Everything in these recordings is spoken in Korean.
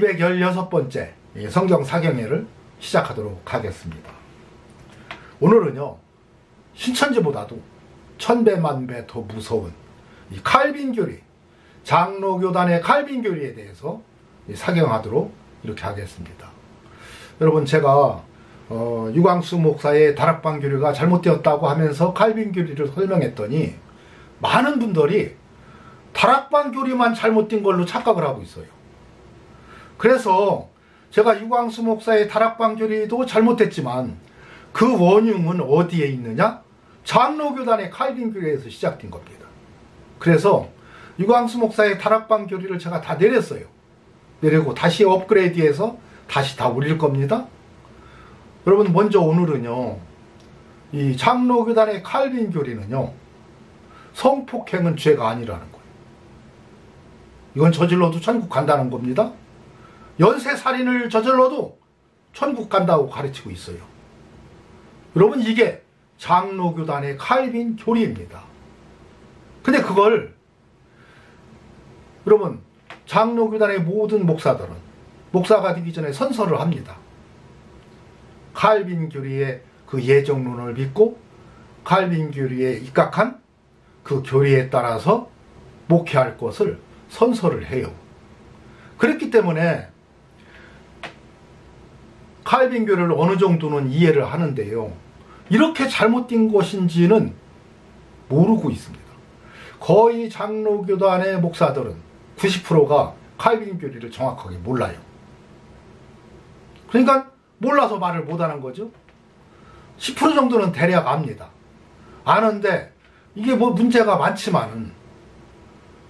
216번째 성경 사경회를 시작하도록 하겠습니다. 오늘은요, 신천지보다도 천배만배 더 무서운 이 칼빈교리, 장로교단의 칼빈교리에 대해서 사경하도록 이렇게 하겠습니다. 여러분, 제가 유광수 목사의 다락방교리가 잘못되었다고 하면서 칼빈교리를 설명했더니 많은 분들이 다락방교리만 잘못된 걸로 착각을 하고 있어요. 그래서 제가 유광수 목사의 다락방교리도 잘못됐지만 그 원흉은 어디에 있느냐? 장로교단의 칼빈교리에서 시작된 겁니다. 그래서 유광수 목사의 다락방교리를 제가 다 내렸어요. 내리고 다시 업그레이드해서 다시 다 올릴 겁니다. 여러분, 먼저 오늘은요, 이 장로교단의 칼빈교리는요, 성폭행은 죄가 아니라는 거예요. 이건 저질러도 천국 간다는 겁니다. 연쇄살인을 저질러도 천국 간다고 가르치고 있어요. 여러분, 이게 장로교단의 칼빈교리입니다. 근데 그걸 여러분, 장로교단의 모든 목사들은 목사가 되기 전에 선서를 합니다. 칼빈교리의 그 예정론을 믿고 칼빈교리에 입각한 그 교리에 따라서 목회할 것을 선서를 해요. 그렇기 때문에 칼빈교리를 어느 정도는 이해를 하는데요, 이렇게 잘못된 것인지는 모르고 있습니다. 거의 장로교단의 목사들은 90%가 칼빈교리를 정확하게 몰라요. 그러니까 몰라서 말을 못하는 거죠. 10% 정도는 대략 압니다. 아는데 이게 뭐 문제가 많지만은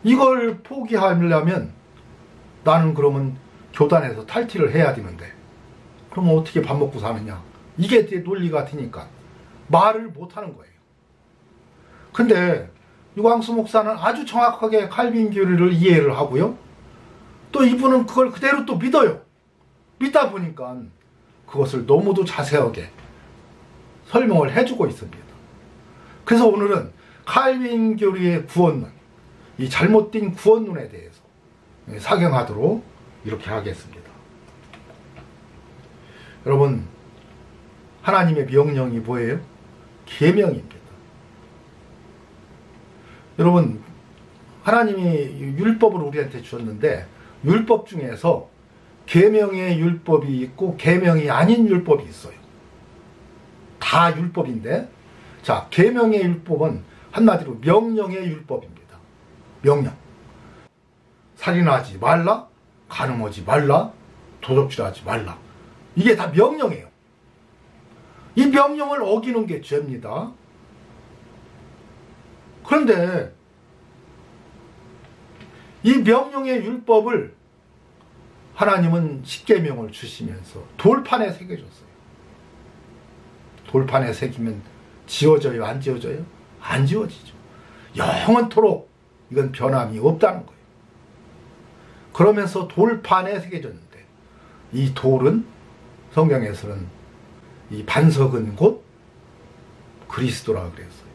이걸 포기하려면 나는 그러면 교단에서 탈퇴를 해야 되는데 그러면 어떻게 밥 먹고 사느냐, 이게 내 논리 같으니까 말을 못하는 거예요. 근데 유광수 목사는 아주 정확하게 칼빈교리를 이해를 하고요, 또 이분은 그걸 그대로 또 믿어요. 믿다 보니까 그것을 너무도 자세하게 설명을 해주고 있습니다. 그래서 오늘은 칼빈교리의 구원론, 이 잘못된 구원론에 대해서 사경하도록 이렇게 하겠습니다. 여러분, 하나님의 명령이 뭐예요? 계명입니다. 여러분, 하나님이 율법을 우리한테 주셨는데 율법 중에서 계명의 율법이 있고 계명이 아닌 율법이 있어요. 다 율법인데, 자, 계명의 율법은 한마디로 명령의 율법입니다. 명령. 살인하지 말라, 간음하지 말라, 도적질하지 말라. 이게 다 명령이에요. 이 명령을 어기는 게 죄입니다. 그런데 이 명령의 율법을 하나님은 십계명을 주시면서 돌판에 새겨줬어요. 돌판에 새기면 지워져요, 안 지워져요? 안 지워지죠. 영원토록 이건 변함이 없다는 거예요. 그러면서 돌판에 새겨졌는데 이 돌은 성경에서는 이 반석은 곧 그리스도라 그랬어요.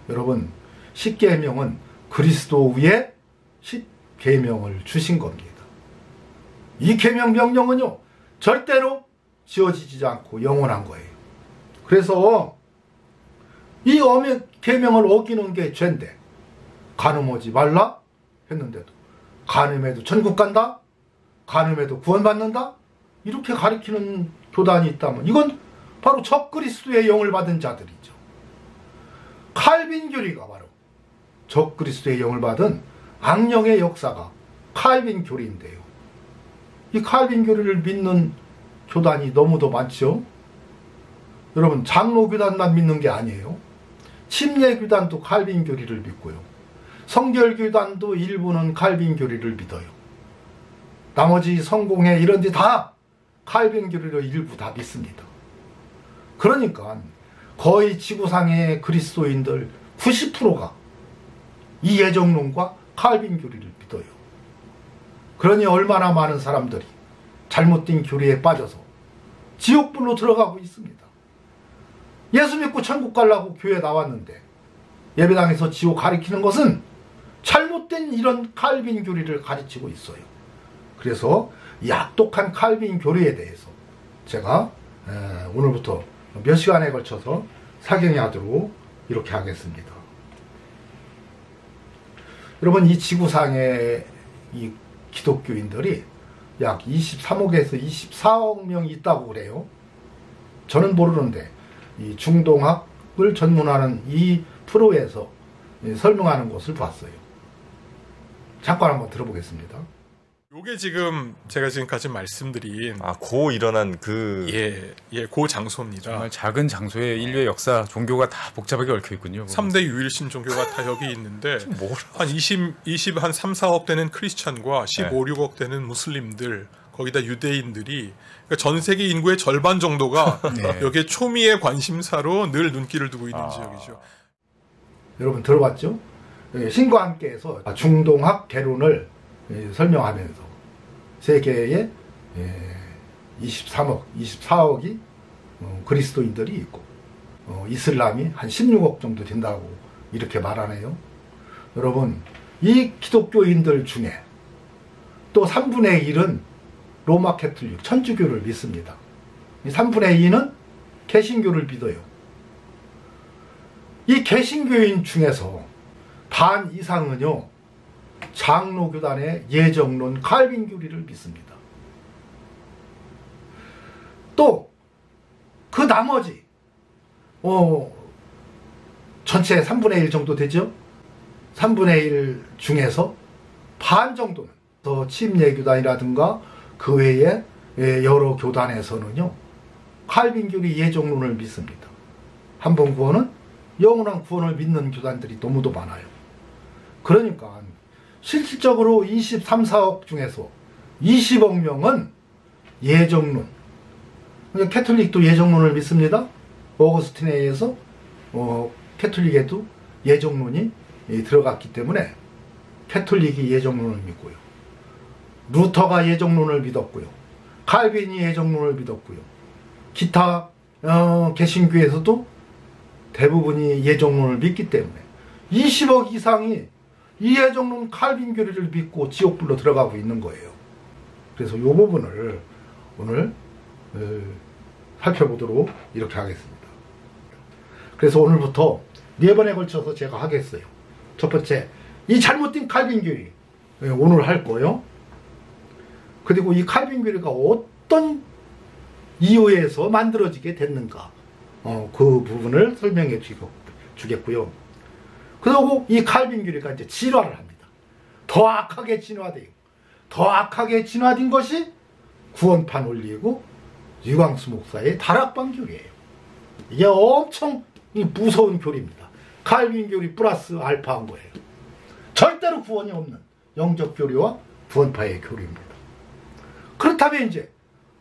여러분, 십계명은 그리스도 위에 십계명을 주신 겁니다. 이 계명 명령은요, 절대로 지워지지 않고 영원한 거예요. 그래서 이 계명을 어기는 게 죄인데, 간음하지 말라 했는데도 간음해도 천국 간다, 간음해도 구원받는다, 이렇게 가리키는 교단이 있다면 이건 바로 적그리스도의 영을 받은 자들이죠. 칼빈교리가 바로 적그리스도의 영을 받은 악령의 역사가 칼빈교리인데요, 이 칼빈교리를 믿는 교단이 너무도 많죠. 여러분, 장로교단만 믿는 게 아니에요. 침례교단도 칼빈교리를 믿고요, 성결교단도 일부는 칼빈교리를 믿어요. 나머지 성공회 이런 데 다 칼빈교리를 일부 다 믿습니다. 그러니까 거의 지구상의 그리스도인들 90%가 이 예정론과 칼빈교리를 믿어요. 그러니 얼마나 많은 사람들이 잘못된 교리에 빠져서 지옥불로 들어가고 있습니다. 예수 믿고 천국 가려고 교회 나왔는데 예배당에서 지옥 가리키는 것은 잘못된 이런 칼빈교리를 가르치고 있어요. 그래서 이 악독한 칼빈 교리에 대해서 제가 오늘부터 몇 시간에 걸쳐서 사경하도록 이렇게 하겠습니다. 여러분, 이 지구상에 이 기독교인들이 약 23억에서 24억 명이 있다고 그래요. 저는 모르는데 이 중동학을 전문하는 이 프로에서 설명하는 것을 봤어요. 잠깐 한번 들어보겠습니다. 요게 지금 제가 지금까지 말씀드린 고 일어난 그 고 장소입니다. 정말 작은 장소에 인류의 역사, 종교가 다 복잡하게 얽혀 있군요. 3대 유일신 종교가 다 여기 있는데 한 3, 4억 되는 크리스찬과 15, 6억 되는 무슬림들, 거기다 유대인들이, 그러니까 전 세계 인구의 절반 정도가 여기에 초미의 관심사로 늘 눈길을 두고 있는 지역이죠. 여러분 들어봤죠? 신과 함께해서 중동학 개론을 설명하면서 세계에 23억, 24억이 그리스도인들이 있고 이슬람이 한 16억 정도 된다고 이렇게 말하네요. 여러분, 이 기독교인들 중에 또 3분의 1은 로마 캐톨릭, 천주교를 믿습니다. 이 3분의 2는 개신교를 믿어요. 이 개신교인 중에서 반 이상은요, 장로교단의 예정론 칼빈 교리를 믿습니다. 또 그 나머지 전체 3분의 1 정도 되죠? 3분의 1 중에서 반 정도는 더 침례교단이라든가 그 외에 여러 교단에서는요, 칼빈 교리 예정론을 믿습니다. 한 번 구원은 영원한 구원을 믿는 교단들이 너무도 많아요. 그러니까 실질적으로 23, 4억 중에서 20억 명은 예정론, 캐톨릭도 예정론을 믿습니다. 어거스틴에 의해서 캐톨릭에도 예정론이 들어갔기 때문에 캐톨릭이 예정론을 믿고요. 루터가 예정론을 믿었고요. 칼빈이 예정론을 믿었고요. 기타 개신교에서도 대부분이 예정론을 믿기 때문에 20억 이상이 이 예정론 칼빈 교리를 믿고 지옥불로 들어가고 있는 거예요. 그래서 이 부분을 오늘 살펴보도록 이렇게 하겠습니다. 그래서 오늘부터 4번에 걸쳐서 제가 하겠어요. 첫 번째, 이 잘못된 칼빈 교리 오늘 할 거예요. 그리고 이 칼빈 교리가 어떤 이유에서 만들어지게 됐는가, 그 부분을 설명해 주겠고요. 그리고 이 칼빈 교리가 이제 진화를 합니다. 더 악하게 진화돼요. 더 악하게 진화된 것이 구원판 원리이고 유광수 목사의 다락방 교리예요. 이게 엄청 무서운 교리입니다. 칼빈 교리 플러스 알파한 거예요. 절대로 구원이 없는 영적 교리와 구원파의 교리입니다. 그렇다면 이제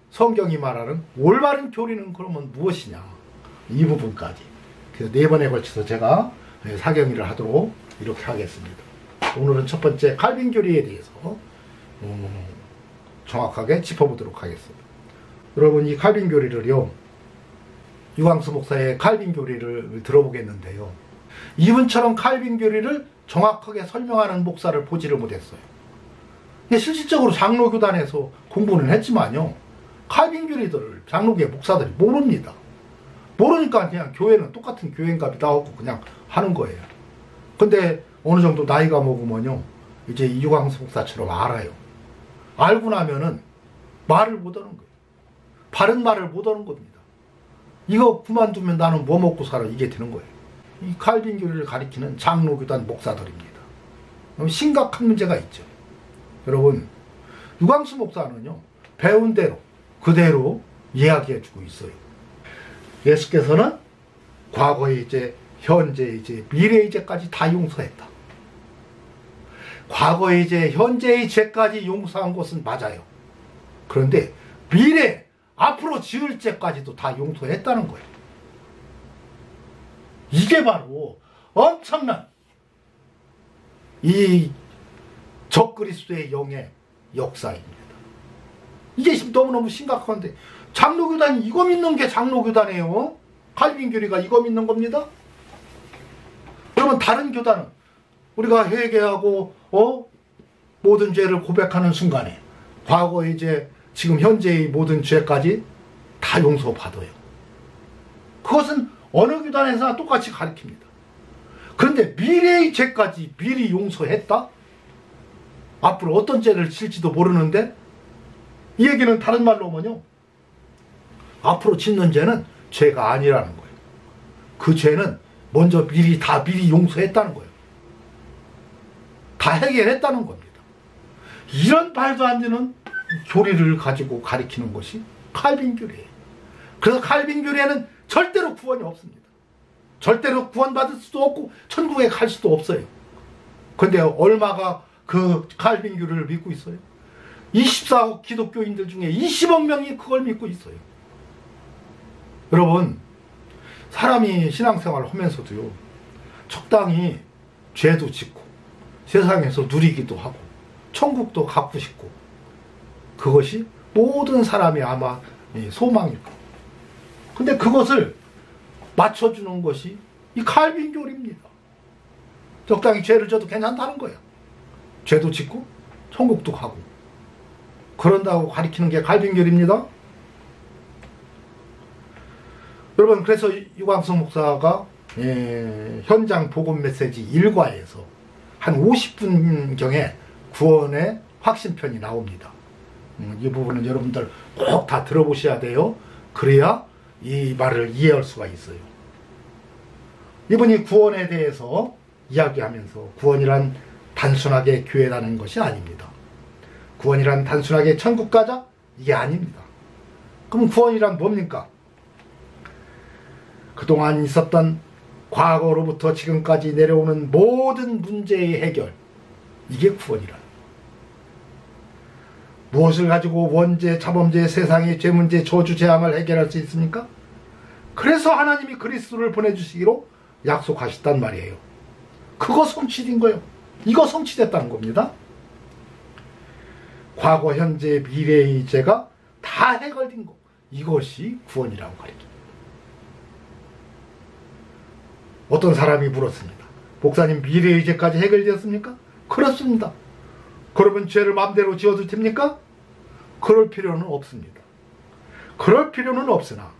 성경이 말하는 올바른 교리는 그러면 무엇이냐, 이 부분까지 그래서 4번에 걸쳐서 제가 사경위를 하도록 이렇게 하겠습니다. 오늘은 첫 번째 칼빈 교리에 대해서 정확하게 짚어보도록 하겠습니다. 여러분, 이 칼빈 교리를요, 유광수 목사의 칼빈 교리를 들어보겠는데요, 이분처럼 칼빈 교리를 정확하게 설명하는 목사를 보지를 못했어요. 실질적으로 장로교단에서 공부는 했지만요, 칼빈 교리들을 장로교회 목사들이 모릅니다. 모르니까 그냥 교회는 똑같은 교회인가 나오고 그냥 하는 거예요. 근데 어느 정도 나이가 먹으면요, 이제 유광수 목사처럼 알아요. 알고 나면은 말을 못하는 거예요. 바른 말을 못하는 겁니다. 이거 그만두면 나는 뭐 먹고 살아, 이게 되는 거예요. 이 칼빈 교리를 가리키는 장로교단 목사들입니다. 심각한 문제가 있죠. 여러분, 유광수 목사는요, 배운 대로 그대로 이야기해주고 있어요. 예수께서는 과거의 이제, 현재 이제, 미래의 죄까지 다 용서했다. 과거의 이제, 현재의 죄까지 용서한 것은 맞아요. 그런데 미래, 앞으로 지을 죄까지도 다 용서했다는 거예요. 이게 바로 엄청난 이 적그리스도의 영의 역사입니다. 이게 너무너무 심각한데, 장로교단이 이거 믿는 게 장로교단이에요. 칼빈 교리가 이거 믿는 겁니다. 그러면 다른 교단은 우리가 회개하고 모든 죄를 고백하는 순간에 과거 이제 지금 현재의 모든 죄까지 다 용서받아요. 그것은 어느 교단에서나 똑같이 가르칩니다. 그런데 미래의 죄까지 미리 용서했다? 앞으로 어떤 죄를 질지도 모르는데 이 얘기는 다른 말로 하면요, 앞으로 짓는 죄는 죄가 아니라는 거예요. 그 죄는 먼저 미리 용서했다는 거예요. 다 해결했다는 겁니다. 이런 말도 안 되는 교리를 가지고 가리키는 것이 칼빈 교리예요. 그래서 칼빈 교리에는 절대로 구원이 없습니다. 절대로 구원받을 수도 없고 천국에 갈 수도 없어요. 그런데 얼마가 그 칼빈 교리를 믿고 있어요? 24억 기독교인들 중에 20억 명이 그걸 믿고 있어요. 여러분, 사람이 신앙생활을 하면서도요, 적당히 죄도 짓고 세상에서 누리기도 하고 천국도 갖고 싶고, 그것이 모든 사람이 아마 소망일 겁니다. 근데 그것을 맞춰주는 것이 이 칼빈 교리입니다. 적당히 죄를 져도 괜찮다는 거예요. 죄도 짓고 천국도 가고 그런다고 가리키는 게 칼빈 교리입니다. 여러분, 그래서 유광석 목사가 현장 복음 메시지 1과에서 한 50분경에 구원의 확신편이 나옵니다. 이 부분은 여러분들 꼭 다 들어보셔야 돼요. 그래야 이 말을 이해할 수가 있어요. 이분이 구원에 대해서 이야기하면서 구원이란 단순하게 교회 다니는 것이 아닙니다. 구원이란 단순하게 천국 가자? 이게 아닙니다. 그럼 구원이란 뭡니까? 그동안 있었던 과거로부터 지금까지 내려오는 모든 문제의 해결, 이게 구원이라. 무엇을 가지고 원죄, 자범죄, 세상의 죄 문제, 저주, 재앙을 해결할 수 있습니까? 그래서 하나님이 그리스도를 보내주시기로 약속하셨단 말이에요. 그거 성취된 거예요. 이거 성취됐다는 겁니다. 과거, 현재, 미래의 죄가 다 해결된 거, 이것이 구원이라고 가르칩니다. 어떤 사람이 물었습니다. 목사님, 미래의 죄까지 해결되었습니까? 그렇습니다. 그러면 죄를 마음대로 지어도 됩니까? 그럴 필요는 없습니다. 그럴 필요는 없으나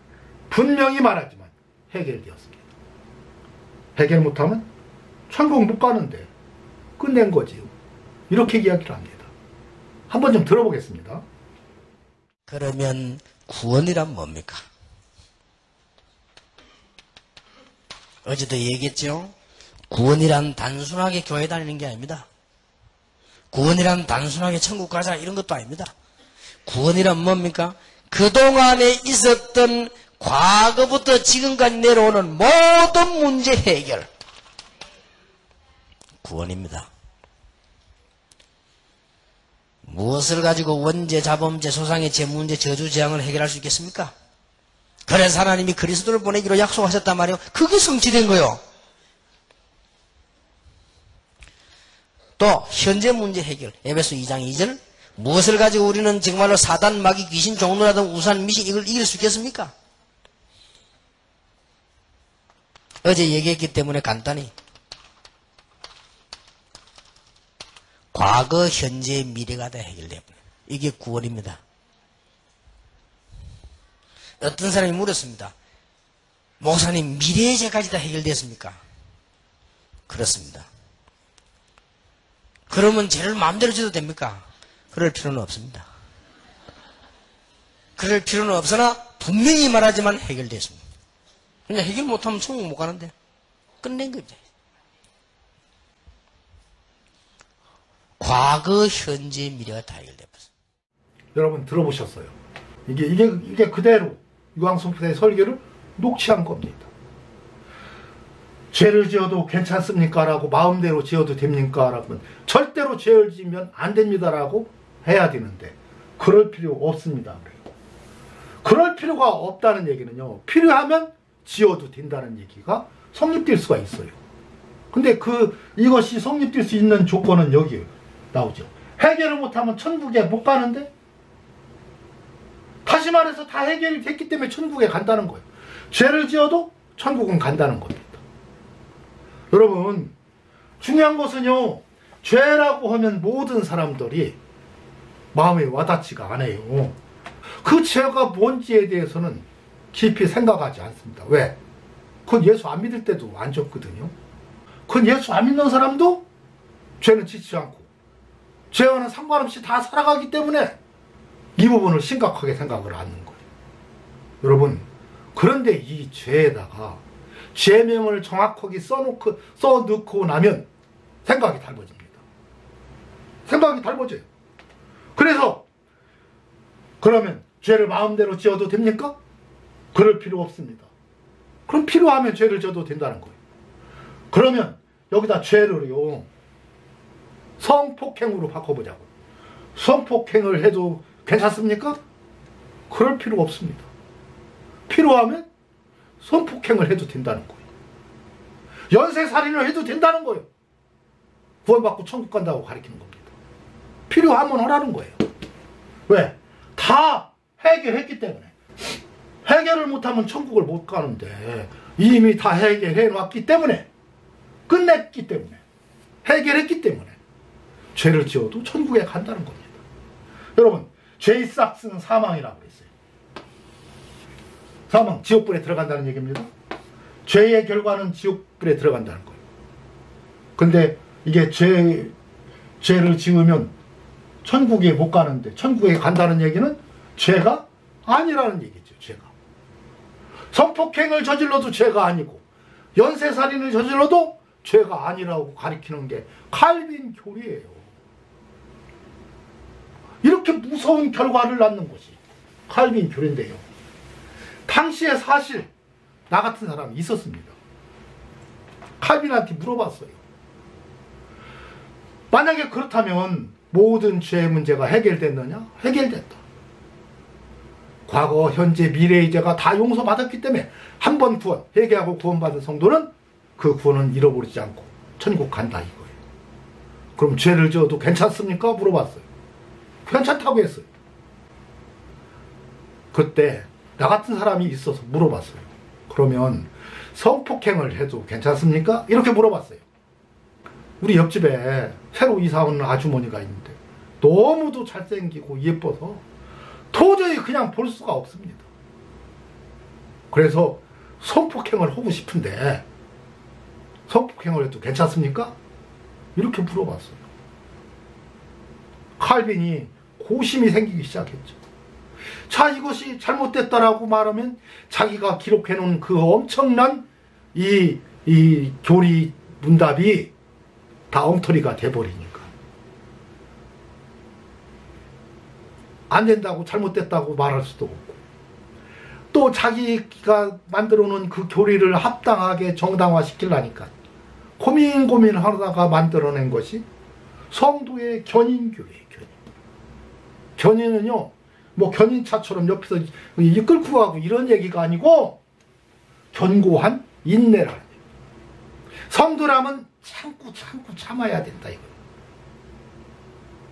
분명히 말하지만 해결되었습니다. 해결 못하면 천국 못 가는데 끝낸 거지요. 이렇게 이야기를 합니다. 한번 좀 들어보겠습니다. 그러면 구원이란 뭡니까? 어제도 얘기했죠? 구원이란 단순하게 교회 다니는 게 아닙니다. 구원이란 단순하게 천국 가자 이런 것도 아닙니다. 구원이란 뭡니까? 그동안에 있었던 과거부터 지금까지 내려오는 모든 문제 해결, 구원입니다. 무엇을 가지고 원죄, 자범죄, 소상의 죄 문제, 저주, 재앙을 해결할 수 있겠습니까? 그래서 하나님이 그리스도를 보내기로 약속하셨단 말이에요. 그게 성취된 거예요. 또 현재 문제 해결, 에베소 2장 2절, 무엇을 가지고 우리는 정말로 사단, 마귀, 귀신, 종노라든 우산, 미신 이걸 이길 수 있겠습니까? 어제 얘기했기 때문에 간단히 과거, 현재, 미래가 다 해결돼요. 이게 구원입니다. 어떤 사람이 물었습니다. 목사님, 미래의 죄까지 다 해결됐습니까? 그렇습니다. 그러면 죄를 마음대로 져도 됩니까? 그럴 필요는 없습니다. 그럴 필요는 없으나 분명히 말하지만 해결됐습니다. 그냥 해결 못하면 천국 못 가는데 끝낸 거죠. 과거, 현재, 미래가 다 해결돼버렸어요. 여러분 들어보셨어요? 이게 그대로 유광석 목사의 설교를 녹취한 겁니다. 죄를 지어도 괜찮습니까? 라고 마음대로 지어도 됩니까? 라고 절대로 죄를 지으면 안 됩니다. 라고 해야 되는데 그럴 필요 없습니다. 그럴 필요가 없다는 얘기는요, 필요하면 지어도 된다는 얘기가 성립될 수가 있어요. 근데 이것이 성립될 수 있는 조건은 여기에 나오죠. 해결을 못하면 천국에 못 가는데, 다시 말해서 다 해결이 됐기 때문에 천국에 간다는 거예요. 죄를 지어도 천국은 간다는 겁니다. 여러분, 중요한 것은요, 죄라고 하면 모든 사람들이 마음에 와닿지가 않아요. 그 죄가 뭔지에 대해서는 깊이 생각하지 않습니다. 왜? 그건 예수 안 믿을 때도 안 졌거든요. 그건 예수 안 믿는 사람도 죄는 짓지 않고 죄와는 상관없이 다 살아가기 때문에 이 부분을 심각하게 생각을 하는 거예요. 여러분, 그런데 이 죄에다가 죄명을 정확하게 써넣고 나면 생각이 달라집니다. 생각이 달라져요. 그래서 그러면 죄를 마음대로 지어도 됩니까? 그럴 필요 없습니다. 그럼 필요하면 죄를 지어도 된다는 거예요. 그러면 여기다 죄를요 성폭행으로 바꿔보자고. 성폭행을 해도 괜찮습니까? 그럴 필요 없습니다. 필요하면 성폭행을 해도 된다는 거예요. 연쇄살인을 해도 된다는 거예요. 구원받고 천국 간다고 가르치는 겁니다. 필요하면 하라는 거예요. 왜? 다 해결했기 때문에. 해결을 못하면 천국을 못 가는데 이미 다 해결해 놨기 때문에, 끝냈기 때문에, 해결했기 때문에 죄를 지어도 천국에 간다는 겁니다. 여러분, 죄의 싹스는 사망이라고 그랬어요. 사망, 지옥불에 들어간다는 얘기입니다. 죄의 결과는 지옥불에 들어간다는 거예요. 근데 이게 죄를 지으면 천국에 못 가는데 천국에 간다는 얘기는 죄가 아니라는 얘기죠. 죄가. 성폭행을 저질러도 죄가 아니고 연쇄살인을 저질러도 죄가 아니라고 가리키는 게 칼빈 교리예요. 이렇게 무서운 결과를 낳는 것이 칼빈 교리인데요. 당시에 사실 나 같은 사람이 있었습니다. 칼빈한테 물어봤어요. 만약에 그렇다면 모든 죄의 문제가 해결됐느냐? 해결됐다. 과거, 현재, 미래의 죄가 다 용서받았기 때문에 한 번 구원, 회개하고 구원받은 성도는 그 구원은 잃어버리지 않고 천국 간다 이거예요. 그럼 죄를 지어도 괜찮습니까? 물어봤어요. 괜찮다고 했어요. 그때 나 같은 사람이 있어서 물어봤어요. 그러면 성폭행을 해도 괜찮습니까? 이렇게 물어봤어요. 우리 옆집에 새로 이사 온 아주머니가 있는데 너무도 잘생기고 예뻐서 도저히 그냥 볼 수가 없습니다. 그래서 성폭행을 하고 싶은데 성폭행을 해도 괜찮습니까? 이렇게 물어봤어요. 칼빈이 고심이 생기기 시작했죠. 자, 이것이 잘못됐다라고 말하면 자기가 기록해놓은 그 엄청난 이 교리 문답이 다 엉터리가 돼버리니까 안 된다고, 잘못됐다고 말할 수도 없고, 또 자기가 만들어 놓은 그 교리를 합당하게 정당화 시키려니까 고민하다가 만들어낸 것이 성도의 견인교회예요. 견인은요, 뭐 견인차처럼 옆에서 끌고 가고 이런 얘기가 아니고 견고한 인내라는 얘기. 성도라면 참고 참아야 된다 이거.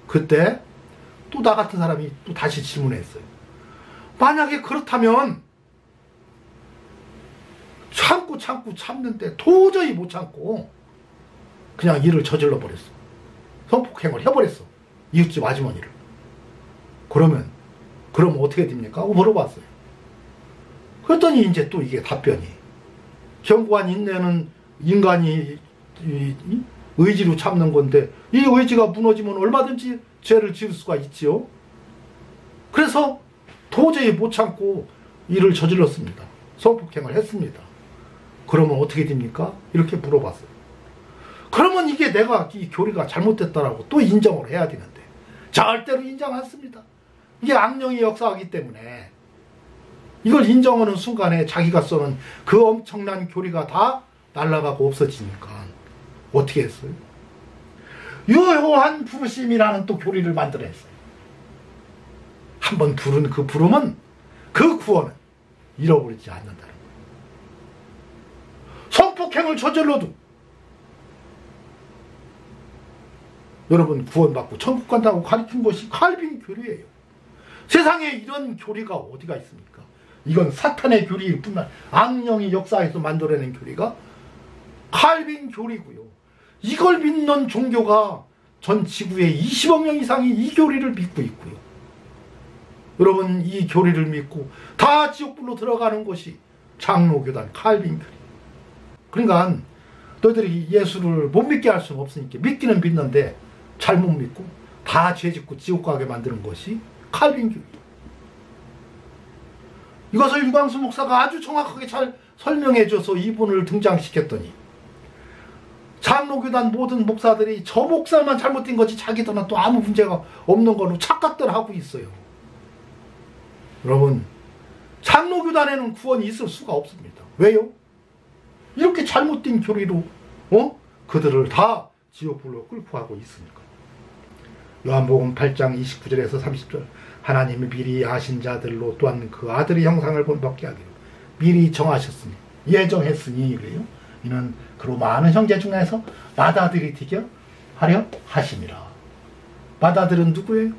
그때 또 나 같은 사람이 또 다시 질문했어요. 만약에 그렇다면 참고 참는데 도저히 못 참고 그냥 일을 저질러 버렸어. 성폭행을 해버렸어. 이웃집 아주머니를. 그럼 어떻게 됩니까? 하고 물어봤어요. 그랬더니 이제 또 이게 답변이, 견고한 인내는 인간이 의지로 참는 건데 이 의지가 무너지면 얼마든지 죄를 지을 수가 있지요. 그래서 도저히 못 참고 일을 저질렀습니다. 성폭행을 했습니다. 그러면 어떻게 됩니까? 이렇게 물어봤어요. 그러면 이게 내가 이 교리가 잘못됐다라고 또 인정을 해야 되는데 절대로 인정 않습니다. 이게 악령이 역사하기 때문에 이걸 인정하는 순간에 자기가 써는 그 엄청난 교리가 다 날아가고 없어지니까 어떻게 했어요? 유효한 부르심이라는 또 교리를 만들어냈어요. 한번 부른 그 부름은, 그 구원은 잃어버리지 않는다는 거예요. 성폭행을 저질러도 여러분 구원받고 천국 간다고 가르친 것이 칼빈 교리예요. 세상에 이런 교리가 어디가 있습니까? 이건 사탄의 교리일 뿐만 아니라 악령이 역사에서 만들어낸 교리가 칼빈 교리고요. 이걸 믿는 종교가 전 지구의 20억 명 이상이 이 교리를 믿고 있고요. 여러분, 이 교리를 믿고 다 지옥불로 들어가는 것이 장로교단 칼빈 교리. 그러니까 너희들이 예수를 못 믿게 할 수는 없으니까 믿기는 믿는데 잘못 믿고 다 죄짓고 지옥 가게 만드는 것이 칼빈 교리. 이것을 유광수 목사가 아주 정확하게 잘 설명해줘서 이분을 등장시켰더니 장로교단 모든 목사들이 저 목사만 잘못된 거지 자기들은 또 아무 문제가 없는 걸로 착각들 하고 있어요. 여러분, 장로교단에는 구원이 있을 수가 없습니다. 왜요? 이렇게 잘못된 교리로 그들을 다 지옥불로 끌고 가고 있으니까. 요한복음 8장 29절에서 30절 하나님이 미리 아신 자들로 또한 그 아들의 형상을 본받게 하기로 미리 정하셨으니 예정했으니 그래요. 이는 그로 많은 형제 중에서 맏아들이 하려 하심이라. 맏아들은 누구예요?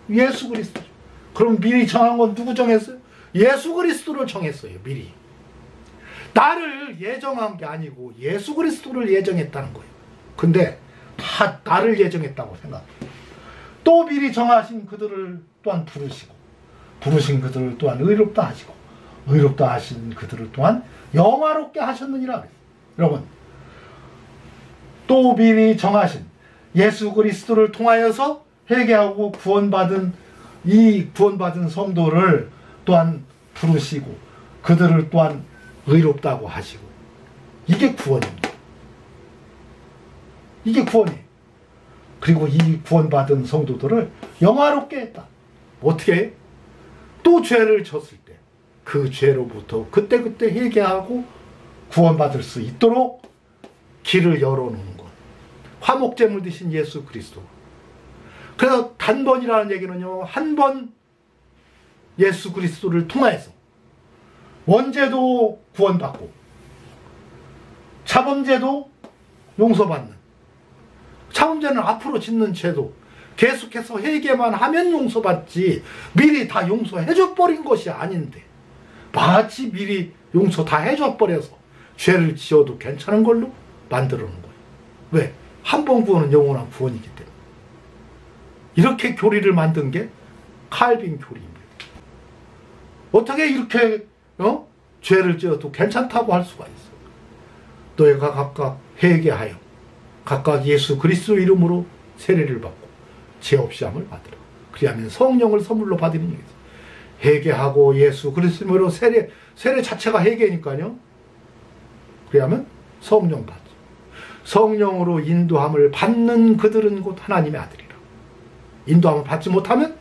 예수 그리스도죠. 그럼 미리 정한 건 누구 정했어요? 예수 그리스도를 정했어요. 미리. 나를 예정한 게 아니고 예수 그리스도를 예정했다는 거예요. 근데 다 나를 예정했다고 생각해요. 또 미리 정하신 그들을 또한 부르신 그들을 또한 의롭다 하시고 의롭다 하신 그들을 또한 영화롭게 하셨느니라 그랬어요. 여러분, 또 미리 정하신 예수 그리스도를 통하여서 회개하고 구원받은 성도를 또한 부르시고 그들을 또한 의롭다고 하시고, 이게 구원입니다. 이게 구원이에요. 그리고 이 구원받은 성도들을 영화롭게 했다. 어떻게 해요? 또 죄를 졌을 때 그 죄로부터 그때그때 회개하고 구원받을 수 있도록 길을 열어놓는 것. 화목제물 드신 예수 그리스도. 그래서 단번이라는 얘기는요, 한 번 예수 그리스도를 통하여서 원죄도 구원받고 자범죄도 용서받는, 자범죄는 앞으로 짓는 죄도 계속해서 회개만 하면 용서받지 미리 다 용서해줘 버린 것이 아닌데 마치 미리 용서 다 해줘 버려서 죄를 지어도 괜찮은 걸로 만들어 놓은 거예요. 왜? 한 번 구원은 영원한 구원이기 때문에. 이렇게 교리를 만든 게 칼빈 교리입니다. 어떻게 이렇게 죄를 지어도 괜찮다고 할 수가 있어? 너희가 각각 회개하여 각각 예수 그리스도 이름으로 세례를 받고 죄 없이 함을 받으라. 그리하면 성령을 선물로 받으는 얘기죠. 회개하고 예수 그리스도 이름으로 세례 자체가 회개니까요. 그리하면 성령 받죠. 성령으로 인도함을 받는 그들은 곧 하나님의 아들이라. 인도함을 받지 못하면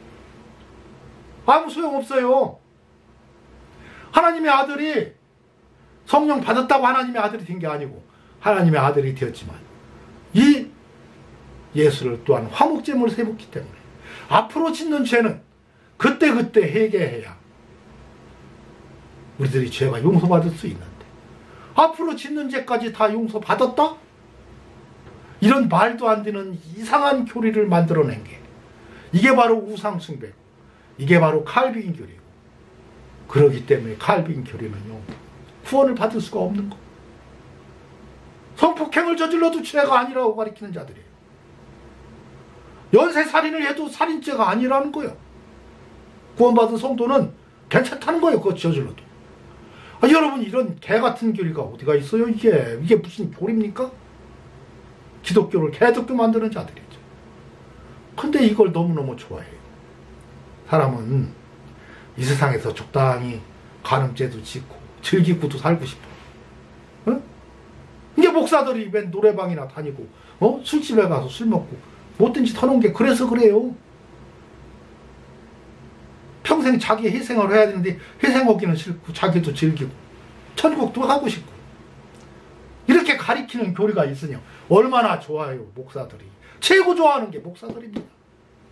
아무 소용없어요. 하나님의 아들이 성령 받았다고 하나님의 아들이 된 게 아니고 하나님의 아들이 되었지만 이 예수를 또한 화목제물로 세웠기 때문에 앞으로 짓는 죄는 그때그때 회개해야 우리들이 죄가 용서받을 수 있는데 앞으로 짓는 죄까지 다 용서받았다? 이런 말도 안 되는 이상한 교리를 만들어낸 게 이게 바로 우상숭배고 이게 바로 칼빈 교리고, 그러기 때문에 칼빈 교리는요 구원을 받을 수가 없는 거. 성폭행을 저질러도 죄가 아니라고 가리키는 자들이에요. 연쇄살인을 해도 살인죄가 아니라는 거예요. 구원받은 성도는 괜찮다는 거예요. 그거 저질러도. 여러분, 이런 개같은 교리가 어디가 있어요? 이게 무슨 교리입니까? 기독교를 개독교 만드는 자들이죠. 근데 이걸 너무너무 좋아해요. 사람은 이 세상에서 적당히 간음죄도 짓고 즐기고도 살고 싶어. 어? 이게 목사들이 맨 노래방이나 다니고 술집에 가서 술 먹고 못된 짓 하는 게 그래서 그래요. 평생 자기 희생을 해야 되는데 희생하기는 싫고 자기도 즐기고 천국도 가고 싶고 이렇게 가리키는 교리가 있으니 얼마나 좋아요. 목사들이 최고 좋아하는 게 목사들입니다.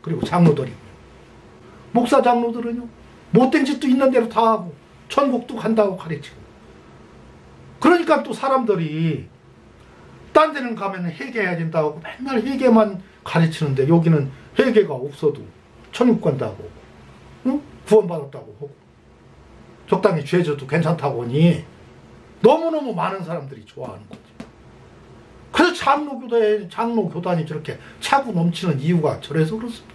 그리고 장로들이고요. 목사 장로들은요 못된 짓도 있는 대로 다 하고 천국도 간다고 가르치고, 그러니까 또 사람들이 딴 데는 가면 회개해야 된다고 맨날 회개만 가르치는데 여기는 회개가 없어도 천국 간다고 구원받았다고 하고 적당히 죄 져도 괜찮다고 하니 너무너무 많은 사람들이 좋아하는 거지. 그래서 장로교단이 저렇게 차고 넘치는 이유가 저래서 그렇습니다.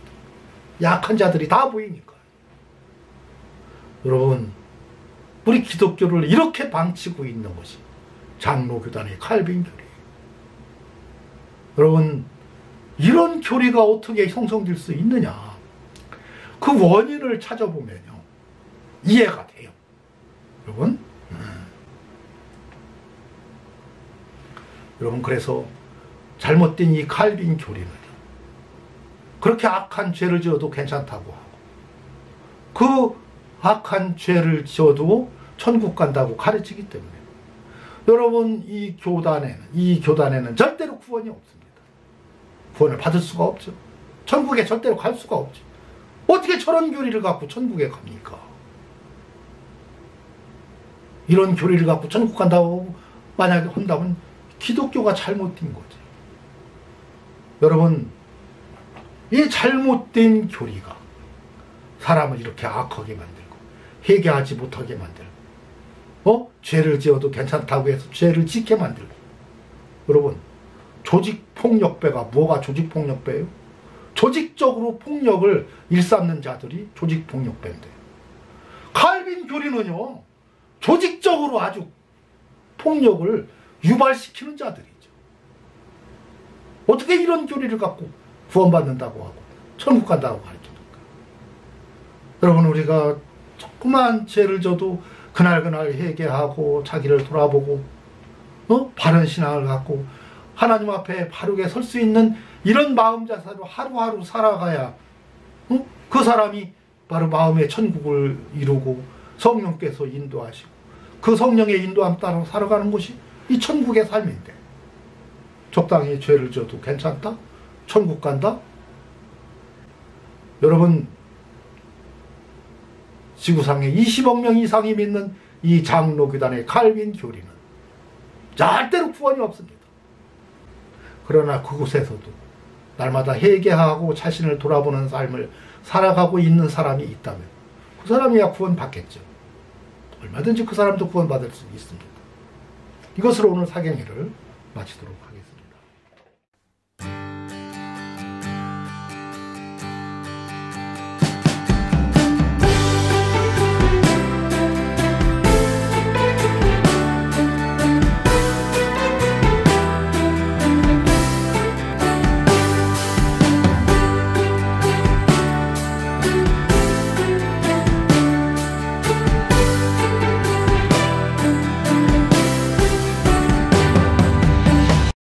약한 자들이 다 보이니까. 여러분, 우리 기독교를 이렇게 방치고 있는 것이 장로교단의 칼빈 교리. 여러분, 이런 교리가 어떻게 형성될 수 있느냐? 그 원인을 찾아보면요, 이해가 돼요. 여러분, 여러분, 그래서 잘못된 이 칼빈 교리는 그렇게 악한 죄를 지어도 괜찮다고 하고, 그 악한 죄를 지어도 천국 간다고 가르치기 때문에, 여러분, 이 교단에는 절대로 구원이 없습니다. 구원을 받을 수가 없죠. 천국에 절대로 갈 수가 없죠. 어떻게 저런 교리를 갖고 천국에 갑니까? 이런 교리를 갖고 천국 간다고 만약에 한다면 기독교가 잘못된 거지. 여러분, 이 잘못된 교리가 사람을 이렇게 악하게 만들고 회개하지 못하게 만들고 죄를 지어도 괜찮다고 해서 죄를 짓게 만들고. 여러분, 조직폭력배가 뭐가 조직폭력배예요? 조직적으로 폭력을 일삼는 자들이 조직폭력배인데, 칼빈 교리는요, 조직적으로 아주 폭력을 유발시키는 자들이죠. 어떻게 이런 교리를 갖고 구원받는다고 하고 천국 간다고 가르쳐줄까? 여러분, 우리가 조그만 죄를 져도 그날그날 회개하고 자기를 돌아보고 바른 신앙을 갖고 하나님 앞에 바르게 설 수 있는 이런 마음 자세로 하루하루 살아가야 그 사람이 바로 마음의 천국을 이루고 성령께서 인도하시고 그 성령의 인도함 따라 살아가는 것이 이 천국의 삶인데, 적당히 죄를 져도 괜찮다? 천국 간다? 여러분, 지구상에 20억 명 이상이 믿는 이 장로교단의 칼빈 교리는 절대로 구원이 없습니다. 그러나 그곳에서도 날마다 회개하고 자신을 돌아보는 삶을 살아가고 있는 사람이 있다면 그 사람이야 구원 받겠죠. 얼마든지 그 사람도 구원 받을 수 있습니다. 이것으로 오늘 사경회를 마치도록 하겠습니다.